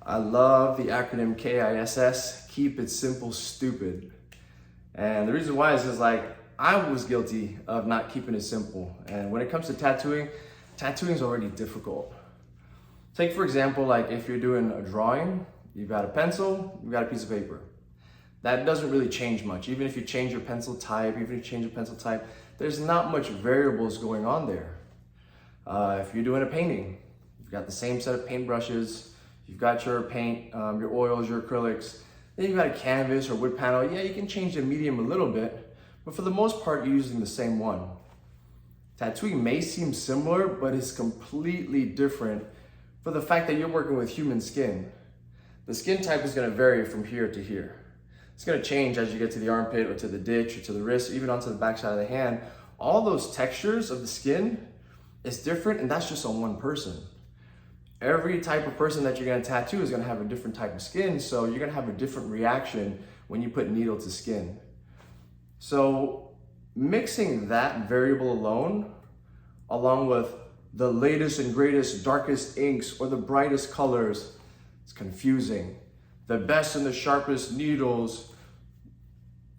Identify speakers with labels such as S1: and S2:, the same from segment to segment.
S1: I love the acronym KISS, keep it simple, stupid. And the reason why is because I was guilty of not keeping it simple. And when it comes to tattooing, tattooing is already difficult. Take for example, if you're doing a drawing, you've got a pencil, you've got a piece of paper. That doesn't really change much. Even if you change your pencil type, there's not much variables going on there. If you're doing a painting, you've got the same set of paintbrushes, you've got your paint, your oils, your acrylics, then you've got a canvas or wood panel. Yeah, you can change the medium a little bit, but for the most part, you're using the same one. Tattooing may seem similar, but it's completely different for the fact that you're working with human skin. The skin type is gonna vary from here to here. It's gonna change as you get to the armpit or to the ditch or to the wrist, even onto the back side of the hand. All those textures of the skin is different, and that's just on one person. Every type of person that you're gonna tattoo is gonna have a different type of skin, so you're gonna have a different reaction when you put needle to skin. So mixing that variable alone, along with the latest and greatest darkest inks or the brightest colors, it's confusing. The best and the sharpest needles,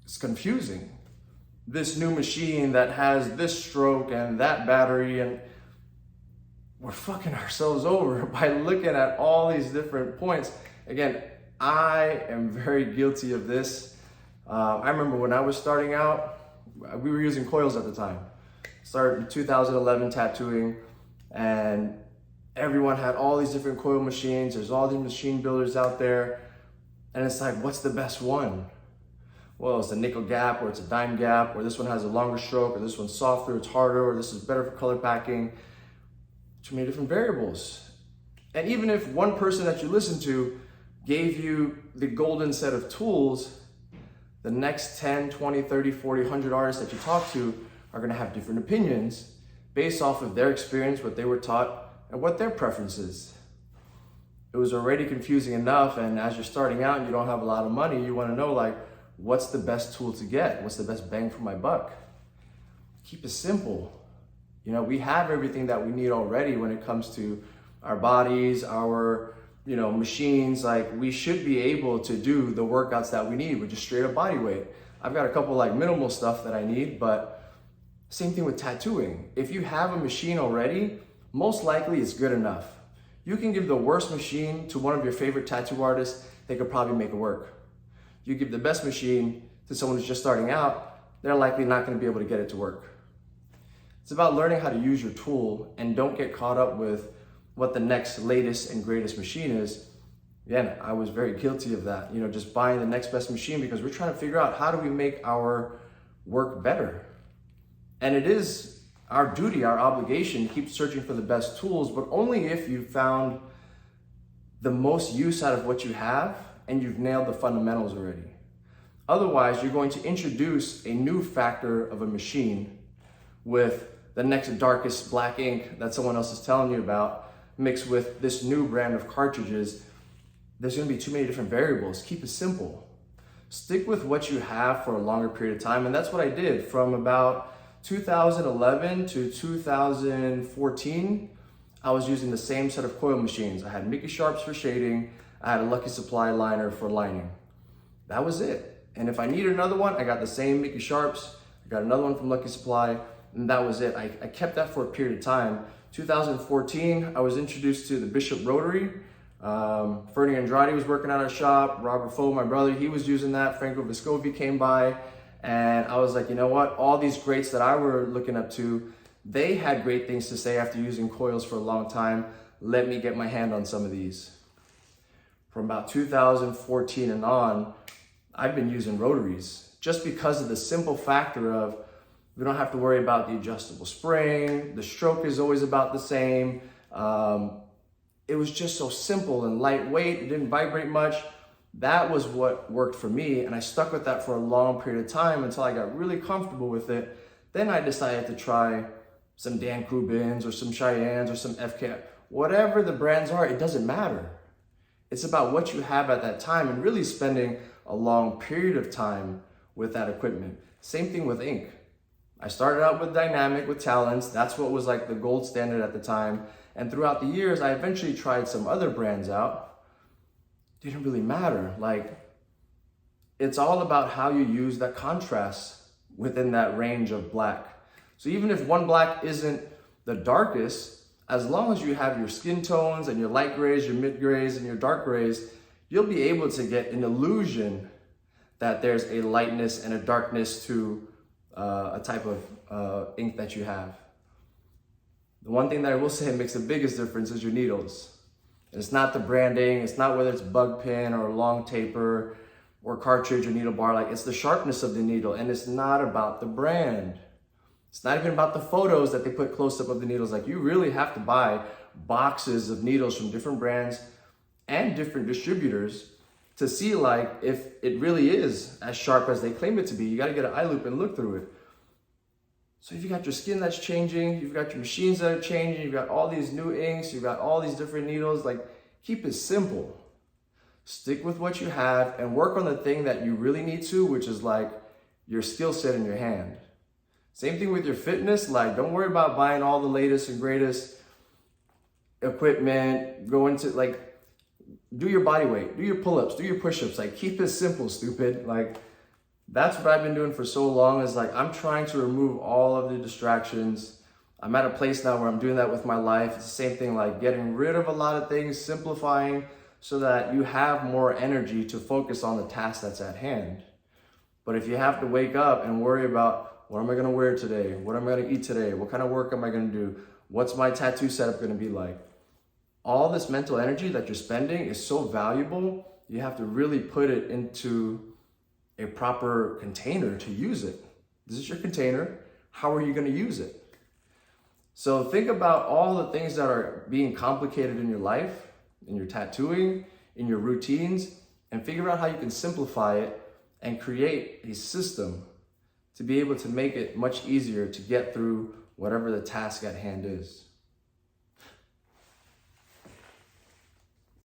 S1: it's confusing. This new machine that has this stroke and that battery, and we're fucking ourselves over by looking at all these different points. Again, I am very guilty of this. I remember when I was starting out, we were using coils at the time. Started in 2011 tattooing, and everyone had all these different coil machines. There's all these machine builders out there. And it's like, what's the best one? Well, it's a nickel gap, or it's a dime gap, or this one has a longer stroke, or this one's softer, it's harder, or this is better for color packing. Too many different variables. And even if one person that you listen to gave you the golden set of tools, the next 10, 20, 30, 40, 100 artists that you talk to are gonna have different opinions based off of their experience, what they were taught, and what their preference is. It was already confusing enough, and as you're starting out and you don't have a lot of money, you wanna know what's the best tool to get? What's the best bang for my buck? Keep it simple. We have everything that we need already when it comes to our bodies, our machines. We should be able to do the workouts that we need with just straight up body weight. I've got a couple minimal stuff that I need, but same thing with tattooing. If you have a machine already, most likely it's good enough. You can give the worst machine to one of your favorite tattoo artists, they could probably make it work. You give the best machine to someone who's just starting out, they're likely not gonna be able to get it to work. It's about learning how to use your tool, and don't get caught up with what the next latest and greatest machine is. Again, I was very guilty of that, just buying the next best machine because we're trying to figure out how do we make our work better. And it is our duty, our obligation to keep searching for the best tools, but only if you've found the most use out of what you have and you've nailed the fundamentals already. Otherwise, you're going to introduce a new factor of a machine with the next darkest black ink that someone else is telling you about, mixed with this new brand of cartridges. There's gonna be too many different variables. Keep it simple. Stick with what you have for a longer period of time, and that's what I did from about 2011 to 2014. I was using the same set of coil machines. I had Mickey Sharps for shading, I had a Lucky Supply liner for lining. That was it. And if I needed another one, I got the same Mickey Sharps, I got another one from Lucky Supply, and that was it. I kept that for a period of time. 2014, I was introduced to the Bishop Rotary. Fernie Andrade was working at our shop. Robert Foe, my brother, he was using that. Franco Vescovi came by, and I was like, you know what? All these greats that I were looking up to, they had great things to say after using coils for a long time. Let me get my hand on some of these. From about 2014 and on, I've been using rotaries just because of the simple factor of we don't have to worry about the adjustable spring. The stroke is always about the same. It was just so simple and lightweight. It didn't vibrate much. That was what worked for me, and I stuck with that for a long period of time until I got really comfortable with it. Then I decided to try some Dan Crubins or some Cheyennes or some FK. Whatever the brands are, it doesn't matter. It's about what you have at that time and really spending a long period of time with that equipment. Same thing with ink. I started out with Dynamic, with Talents. That's what was like the gold standard at the time. And throughout the years, I eventually tried some other brands out. didn't really matter. Like, it's all about how you use that contrast within that range of black. So even if one black isn't the darkest, as long as you have your skin tones and your light grays, your mid grays, and your dark grays, you'll be able to get an illusion that there's a lightness and a darkness to a type of ink that you have. The one thing that I will say makes the biggest difference is your needles. It's not the branding, it's not whether it's bug pin or long taper or cartridge or needle bar. Like, it's the sharpness of the needle, and it's not about the brand. It's not even about the photos that they put close up of the needles. Like, you really have to buy boxes of needles from different brands and different distributors to see like if it really is as sharp as they claim it to be. You got to get an eye loop and look through it. So if you got your skin that's changing, you've got your machines that are changing, you've got all these new inks, you've got all these different needles, like, keep it simple. Stick with what you have and work on the thing that you really need to, which is like your skill set in your hand. Same thing with your fitness. Like, don't worry about buying all the latest and greatest equipment. Go into, like, do your body weight, do your pull-ups, do your push-ups. Like, keep it simple, stupid. Like, that's what I've been doing for so long, is like, I'm trying to remove all of the distractions. I'm at a place now where I'm doing that with my life. It's the same thing, like getting rid of a lot of things, simplifying, so that you have more energy to focus on the task that's at hand. But if you have to wake up and worry about, what am I gonna wear today? What am I gonna eat today? What kind of work am I gonna do? What's my tattoo setup gonna be like? All this mental energy that you're spending is so valuable. You have to really put it into a proper container to use it. This is your container. How are you gonna use it? So think about all the things that are being complicated in your life, in your tattooing, in your routines, and figure out how you can simplify it and create a system to be able to make it much easier to get through whatever the task at hand is.